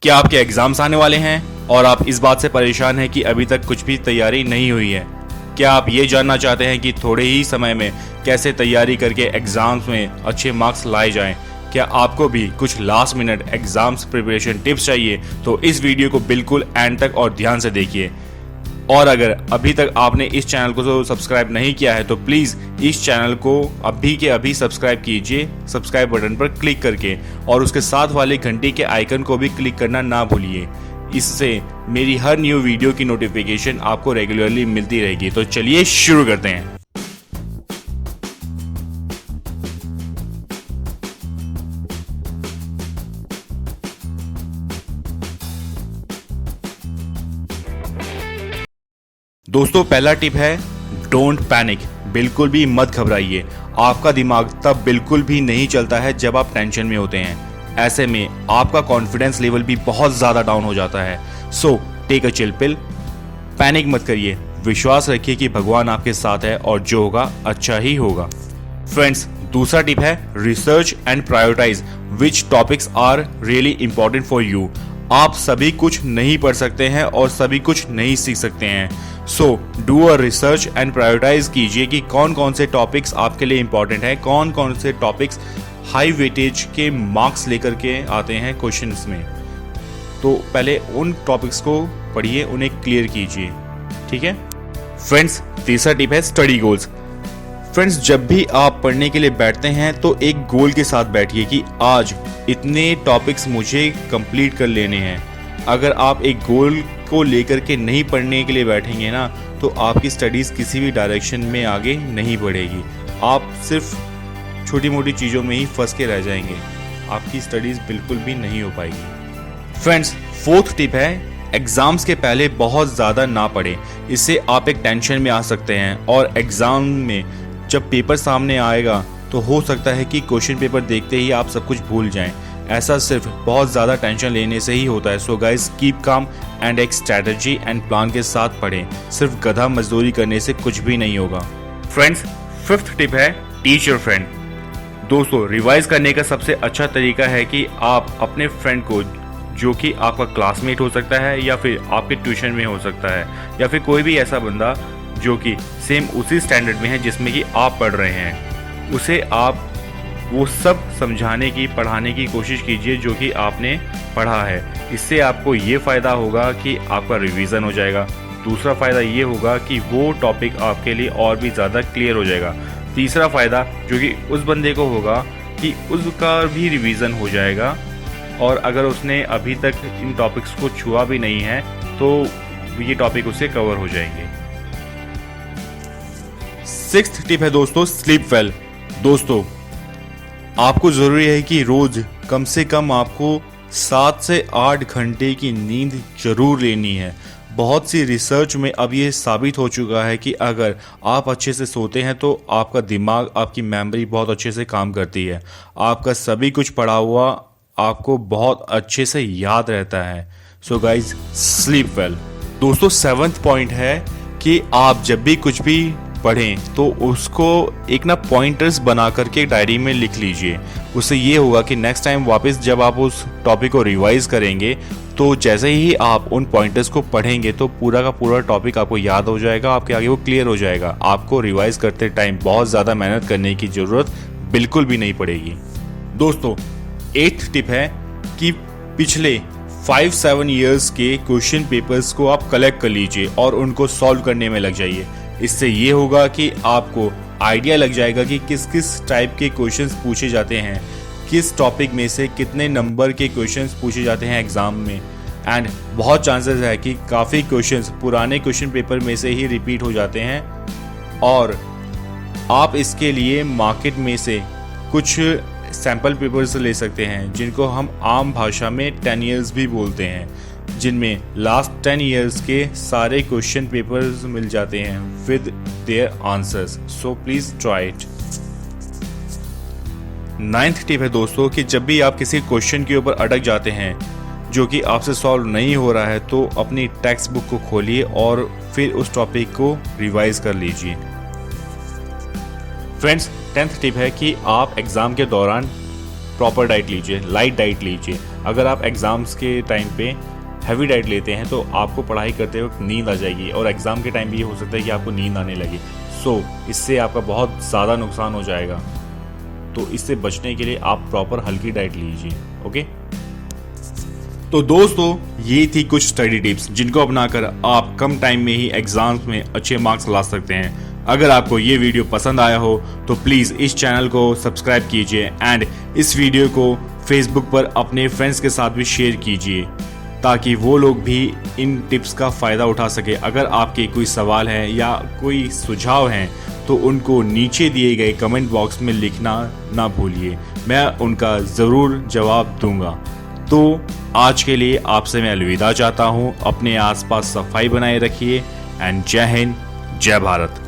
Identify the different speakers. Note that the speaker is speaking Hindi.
Speaker 1: क्या आपके एग्जाम्स आने वाले हैं और आप इस बात से परेशान हैं कि अभी तक कुछ भी तैयारी नहीं हुई है? क्या आप ये जानना चाहते हैं कि थोड़े ही समय में कैसे तैयारी करके एग्जाम्स में अच्छे मार्क्स लाए जाएं? क्या आपको भी कुछ last minute exams preparation tips चाहिए? तो इस वीडियो को बिल्कुल एंड तक और ध्यान से देखिए। और अगर अभी तक आपने इस चैनल को सब्सक्राइब नहीं किया है तो प्लीज़ इस चैनल को अभी के अभी सब्सक्राइब कीजिए, सब्सक्राइब बटन पर क्लिक करके, और उसके साथ वाले घंटी के आइकन को भी क्लिक करना ना भूलिए। इससे मेरी हर न्यू वीडियो की नोटिफिकेशन आपको रेगुलरली मिलती रहेगी। तो चलिए शुरू करते हैं। दोस्तों, पहला टिप है डोंट पैनिक। बिल्कुल भी मत घबराइए। आपका दिमाग तब बिल्कुल भी नहीं चलता है जब आप टेंशन में होते हैं। ऐसे में आपका कॉन्फिडेंस लेवल भी बहुत ज्यादा डाउन हो जाता है। So take a chill pill. Panic मत करिए, विश्वास रखिए कि भगवान आपके साथ है और जो होगा अच्छा ही होगा। फ्रेंड्स, दूसरा टिप है research and prioritise which topics are really important for you. आप सभी कुछ नहीं पढ़ सकते हैं और सभी कुछ नहीं सीख सकते हैं। So do a research and prioritise कीजिए कि कौन कौन से टॉपिक्स आपके लिए इंपॉर्टेंट हैं, कौन कौन से टॉपिक्स हाई वेटेज के मार्क्स लेकर के आते हैं क्वेश्चंस में। तो पहले उन टॉपिक्स को पढ़िए, उन्हें क्लियर कीजिए। ठीक है फ्रेंड्स, तीसरा टिप है स्टडी गोल्स। फ्रेंड्स, जब भी आप पढ़ने के लिए बैठते हैं तो एक गोल के साथ बैठिए कि आज इतने टॉपिक्स मुझे कंप्लीट कर लेने हैं। अगर आप एक गोल को लेकर के नहीं पढ़ने के लिए बैठेंगे ना, तो आपकी स्टडीज़ किसी भी डायरेक्शन में आगे नहीं बढ़ेगी। आप सिर्फ छोटी मोटी चीज़ों में ही फंस के रह जाएंगे। आपकी स्टडीज़ बिल्कुल भी नहीं हो पाएगी। फ्रेंड्स, फोर्थ टिप है एग्ज़ाम्स के पहले बहुत ज़्यादा ना पढ़ें। इससे आप एक टेंशन में आ सकते हैं और एग्ज़ाम में जब पेपर सामने आएगा तो हो सकता है कि क्वेश्चन पेपर देखते ही आप सब कुछ भूल जाएं। ऐसा सिर्फ बहुत ज़्यादा टेंशन लेने से ही होता है। So guys, keep calm and एक स्ट्रैटेजी एंड प्लान के साथ पढ़ें। सिर्फ गधा मजदूरी करने से कुछ भी नहीं होगा। फ्रेंड्स, फिफ्थ टिप है टीच योर फ्रेंड। दोस्तों, रिवाइज करने का सबसे अच्छा तरीका है कि आप अपने फ्रेंड को, जो कि आपका क्लासमेट हो सकता है या फिर आपके ट्यूशन में हो सकता है या फिर कोई भी ऐसा बंदा जो कि सेम उसी स्टैंडर्ड में है जिसमें कि आप पढ़ रहे हैं, उसे आप वो सब समझाने की, पढ़ाने की कोशिश कीजिए जो कि आपने पढ़ा है। इससे आपको ये फ़ायदा होगा कि आपका रिवीजन हो जाएगा। दूसरा फ़ायदा ये होगा कि वो टॉपिक आपके लिए और भी ज़्यादा क्लियर हो जाएगा। तीसरा फ़ायदा जो कि उस बंदे को होगा कि उसका भी रिवीजन हो जाएगा, और अगर उसने अभी तक इन टॉपिक्स को छुआ भी नहीं है तो ये टॉपिक उससे कवर हो जाएंगे। सिक्स्थ टिप है दोस्तों स्लीप वेल। दोस्तों, आपको ज़रूरी है कि रोज़ कम से कम आपको 7 से 8 घंटे की नींद जरूर लेनी है। बहुत सी रिसर्च में अब ये साबित हो चुका है कि अगर आप अच्छे से सोते हैं तो आपका दिमाग, आपकी मेमोरी बहुत अच्छे से काम करती है। आपका सभी कुछ पढ़ा हुआ आपको बहुत अच्छे से याद रहता है। So guys, sleep well. दोस्तों, 7th पॉइंट है कि आप जब भी कुछ भी पढ़ें तो उसको एक ना पॉइंटर्स बना करके डायरी में लिख लीजिए। उससे ये होगा कि नेक्स्ट टाइम वापस जब आप उस टॉपिक को रिवाइज करेंगे तो जैसे ही आप उन पॉइंटर्स को पढ़ेंगे तो पूरा का पूरा टॉपिक आपको याद हो जाएगा, आपके आगे वो क्लियर हो जाएगा। आपको रिवाइज करते टाइम बहुत ज़्यादा मेहनत करने की ज़रूरत बिल्कुल भी नहीं पड़ेगी। दोस्तों, 8th टिप है कि पिछले 5-7 ईयर्स के क्वेश्चन पेपर्स को आप कलेक्ट कर लीजिए और उनको सॉल्व करने में लग जाइए। इससे ये होगा कि आपको आइडिया लग जाएगा कि किस किस टाइप के क्वेश्चंस पूछे जाते हैं, किस टॉपिक में से कितने नंबर के क्वेश्चंस पूछे जाते हैं एग्ज़ाम में। एंड बहुत चांसेस है कि काफ़ी क्वेश्चंस पुराने क्वेश्चन पेपर में से ही रिपीट हो जाते हैं, और आप इसके लिए मार्केट में से कुछ सैम्पल पेपर्स ले सकते हैं जिनको हम आम भाषा में 10 ईयर्स भी बोलते हैं, जिनमें लास्ट 10 ईयर्स के सारे क्वेश्चन पेपर्स मिल जाते हैं with their answers. So please try it. 9th tip है दोस्तों कि जब भी आप किसी क्वेश्चन के ऊपर अटक जाते हैं जो कि आपसे सॉल्व नहीं हो रहा है तो अपनी टेक्स्ट बुक को खोलिए और फिर उस टॉपिक को रिवाइज कर लीजिए। फ्रेंड्स, 10th टिप है कि आप एग्ज़ाम के दौरान प्रॉपर डाइट लीजिए, लाइट डाइट लीजिए। अगर आप एग्ज़ाम्स के टाइम पे हैवी डाइट लेते हैं तो आपको पढ़ाई करते वक्त नींद आ जाएगी, और एग्ज़ाम के टाइम भी ये हो सकता है कि आपको नींद आने लगे। सो इससे आपका बहुत ज़्यादा नुकसान हो जाएगा। तो इससे बचने के लिए आप प्रॉपर हल्की डाइट लीजिए। ओके, तो दोस्तों ये थी कुछ स्टडी टिप्स जिनको अपनाकर आप कम टाइम में ही एग्जाम्स में अच्छे मार्क्स ला सकते हैं। अगर आपको ये वीडियो पसंद आया हो तो प्लीज़ इस चैनल को सब्सक्राइब कीजिए एंड इस वीडियो को फेसबुक पर अपने फ्रेंड्स के साथ भी शेयर कीजिए ताकि वो लोग भी इन टिप्स का फ़ायदा उठा सके। अगर आपके कोई सवाल है या कोई सुझाव हैं तो उनको नीचे दिए गए कमेंट बॉक्स में लिखना ना भूलिए, मैं उनका ज़रूर जवाब दूंगा। तो आज के लिए आपसे मैं अलविदा चाहता हूँ। अपने आसपास सफाई बनाए रखिए एंड जय हिंद, जय भारत।